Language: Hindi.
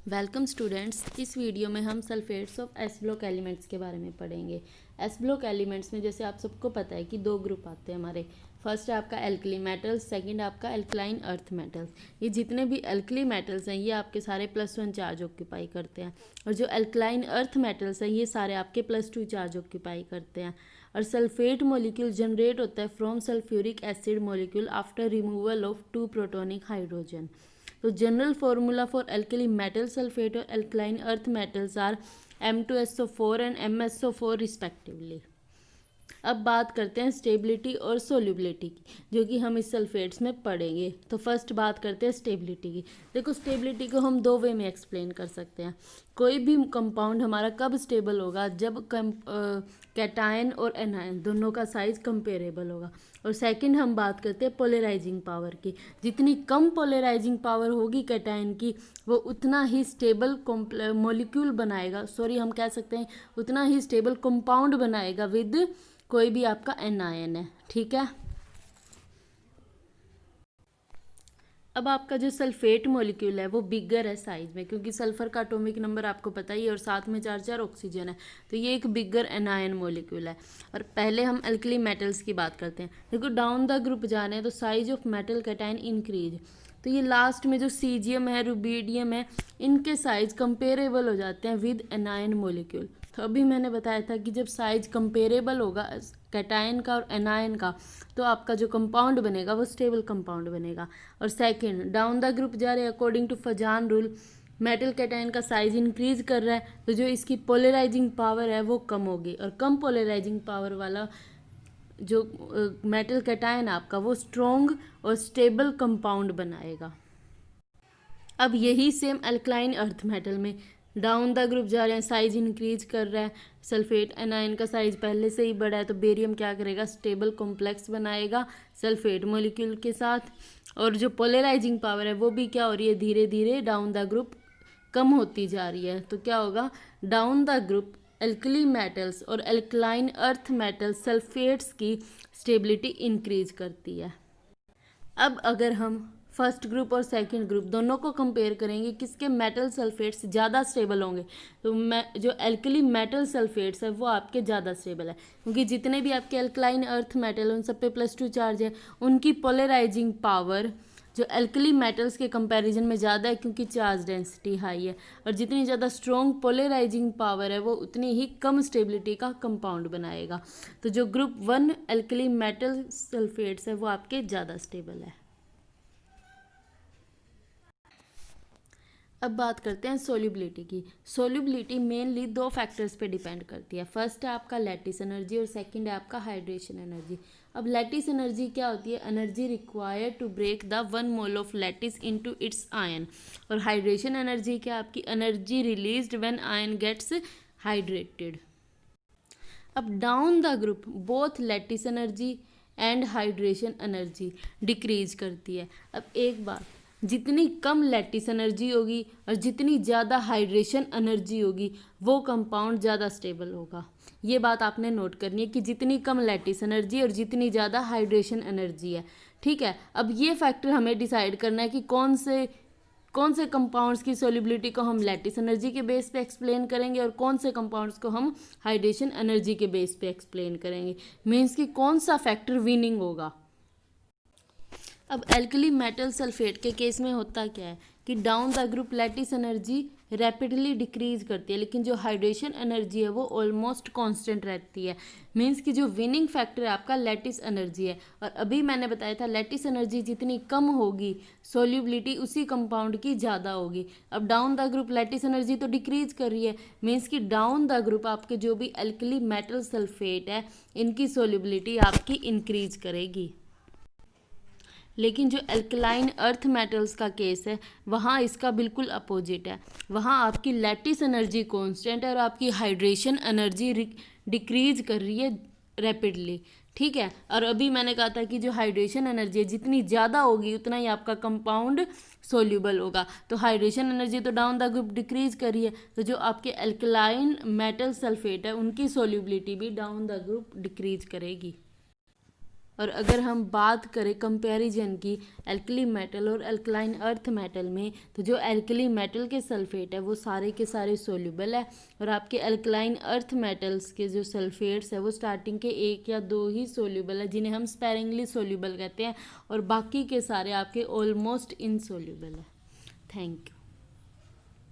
Welcome students. इस वीडियो में हम sulphates of S block elements के बारे में पढ़ेंगे। एस ब्लॉक एलिमेंट्स में जैसे आप सबको पता है कि दो ग्रुप आते हैं हमारे। फर्स्ट है आपका एल्कली मेटल्स, सेकंड आपका एल्कलाइन अर्थ मेटल्स। ये जितने भी एल्कली मेटल्स हैं ये आपके सारे +1 चार्ज ऑक्यूपाई करते हैं, और जो एल्कलाइन अर्थ मेटल्स हैं ये सारे आपके +2 चार्ज ऑक्यूपाई करते हैं। और सल्फेट मॉलिक्यूल जनरेट होता है from sulphuric acid molecule after removal of 2 protonic hydrogen. तो general formula for alkali metal sulphate और alkaline earth metals are M2SO4 and MSO4 respectively. अब बात करते हैं स्टेबिलिटी और सोल्यूबिलिटी की, जो कि हम इस सल्फेट्स में पढ़ेंगे। तो फर्स्ट बात करते हैं स्टेबिलिटी की। देखो, स्टेबिलिटी को हम दो वे में एक्सप्लेन कर सकते हैं। कोई भी कंपाउंड हमारा कब स्टेबल होगा, जब कैटायन और एनायन दोनों का साइज कंपेरेबल होगा। और सेकंड हम बात करते हैं पोलराइजिंग पावर की। जितनी कम पोलराइजिंग पावर होगी कैटायन की, वो उतना ही स्टेबल मॉलिक्यूल बनाएगा, हम कह सकते हैं उतना ही स्टेबल कंपाउंड बनाएगा विद कोई भी आपका एनायन है। ठीक है। अब आपका जो सल्फेट मॉलिक्यूल है वो बिगर है साइज में, क्योंकि सल्फर का एटॉमिक नंबर आपको पता ही है, और साथ में 4 ऑक्सीजन है, तो ये एक बिगर एनायन मॉलिक्यूल है। और पहले हम एल्कली मेटल्स की बात करते हैं। देखो, डाउन द ग्रुप जा रहे हैं तो size of metal cation increase. तो ये लास्ट में जो सीजियम है, रुबीडियम है, इनके साइज कंपेरेबल हो जाते हैं विद एनायन मॉलिक्यूल। तो अभी मैंने बताया था कि जब साइज कंपेरेबल होगा कैटायन का और एनायन का, तो आपका जो कंपाउंड बनेगा वो स्टेबल कंपाउंड बनेगा। और सेकंड, डाउन द ग्रुप जा रहे हैं according to Fajans rule, metal cation का साइज इंक्रीज कर रहा है, तो जो इसकी पोलराइजिंग पावर है वो कम होगी, और कम पोलराइजिंग पावर वाला जो मेटल कैटायन आपका वो स्ट्रॉन्ग और स्टेबल कंपाउंड बनाएगा। अब यही सेम अल्कलाइन अर्थ मेटल में डाउन द ग्रुप जा रहे हैं, साइज इंक्रीज कर रहा है, सल्फेट एनायन का साइज पहले से ही बड़ा है, तो बेरियम क्या करेगा, स्टेबल कॉम्प्लेक्स बनाएगा सल्फेट मॉलिक्यूल के साथ। और जो पोलराइजिंग पावर है वो भी क्या हो रही है, धीरे धीरे डाउन द ग्रुप कम होती जा रही है। तो क्या होगा, down the group alkali metals और एल्कलाइन अर्थ मेटल्स सल्फेट्स की स्टेबिलिटी इंक्रीज करती है। अब अगर हम फर्स्ट ग्रुप और सेकंड ग्रुप दोनों को कंपेयर करेंगे, किसके मेटल सल्फेट्स ज़्यादा स्टेबल होंगे, तो जो एल्कली मेटल सल्फेट्स है वो आपके ज़्यादा स्टेबल है, क्योंकि जितने भी आपके एल्कलाइन अर्थ मेटल उन सब पे +2 चार्ज है, उनकी पोलराइजिंग पावर जो एल्कली मेटल्स के कंपैरिजन में ज़्यादा है, क्योंकि चार्ज डेंसिटी हाई है। और जितनी ज़्यादा स्ट्रॉन्ग पोलराइजिंग पावर है वो उतनी ही कम स्टेबिलिटी का कंपाउंड बनाएगा। तो जो ग्रुप 1 एल्कली मेटल सल्फेट्स है वो आपके ज़्यादा स्टेबल है। अब बात करते हैं सोल्यूबिलिटी की। सोल्यूबिलिटी मेनली 2 फैक्टर्स पे डिपेंड करती है। फर्स्ट है आपका लैटिस एनर्जी और सेकंड है आपका हाइड्रेशन एनर्जी। अब लैटिस एनर्जी क्या होती है, energy required to break the 1 mole of lattice into its ion. और हाइड्रेशन एनर्जी क्या, आपकी energy released when ion gets hydrated. अब down the group both lattice energy and hydration energy decrease करती है। अब एक बात, जितनी कम लैटिस एनर्जी होगी और जितनी ज़्यादा हाइड्रेशन एनर्जी होगी वो कंपाउंड ज़्यादा स्टेबल होगा। ये बात आपने नोट करनी है कि जितनी कम लैटिस एनर्जी और जितनी ज़्यादा हाइड्रेशन एनर्जी है। ठीक है। अब ये फैक्टर हमें डिसाइड करना है कि कौन से कंपाउंड्स की सोल्यूबिलिटी को हम लैटिस एनर्जी के बेस पे एक्सप्लेन करेंगे और कौन से कंपाउंड्स को हम हाइड्रेशन एनर्जी के बेस पे एक्सप्लेन करेंगे। मीन्स कि कौन सा फैक्टर विनिंग होगा। अब एल्कली मेटल सल्फेट के केस में होता क्या है कि down the group lattice energy rapidly decrease करती है, लेकिन जो हाइड्रेशन एनर्जी है वो ऑलमोस्ट कांस्टेंट रहती है। मींस कि जो विनिंग फैक्टर है आपका लैटिस एनर्जी है। और अभी मैंने बताया था लैटिस एनर्जी जितनी कम होगी सोल्यूबिलिटी उसी कंपाउंड की ज़्यादा होगी। अब down the group lattice energy तो डिक्रीज कर रही है, मीन्स कि डाउन द ग्रुप आपके जो भी एल्कली मेटल सल्फेट है इनकी सोल्यूबिलिटी आपकी इंक्रीज करेगी। लेकिन जो एल्कलाइन अर्थ मेटल्स का केस है वहाँ इसका बिल्कुल अपोजिट है। वहाँ आपकी लैटिस एनर्जी कांस्टेंट है और आपकी हाइड्रेशन एनर्जी डिक्रीज कर रही है रैपिडली। ठीक है। और अभी मैंने कहा था कि जो हाइड्रेशन एनर्जी है जितनी ज़्यादा होगी उतना ही आपका कंपाउंड सोल्यूबल होगा। तो हाइड्रेशन एनर्जी तो डाउन द ग्रुप डिक्रीज करी है, तो जो आपके एल्कलाइन मेटल सल्फेट है उनकी सोल्यूबिलिटी भी डाउन द ग्रुप डिक्रीज करेगी। और अगर हम बात करें कंपैरिजन की एल्कली मेटल और अल्कलाइन अर्थ मेटल में, तो जो एल्कली मेटल के सल्फेट है वो सारे के सारे सोल्यूबल है, और आपके अल्कलाइन अर्थ मेटल्स के जो सल्फेट्स है वो स्टार्टिंग के 1 या 2 ही सोल्यूबल है, जिन्हें हम स्पेरिंगली सोल्यूबल कहते हैं, और बाकी के सारे आपके ऑलमोस्ट इनसोल्यूबल है। Thank you.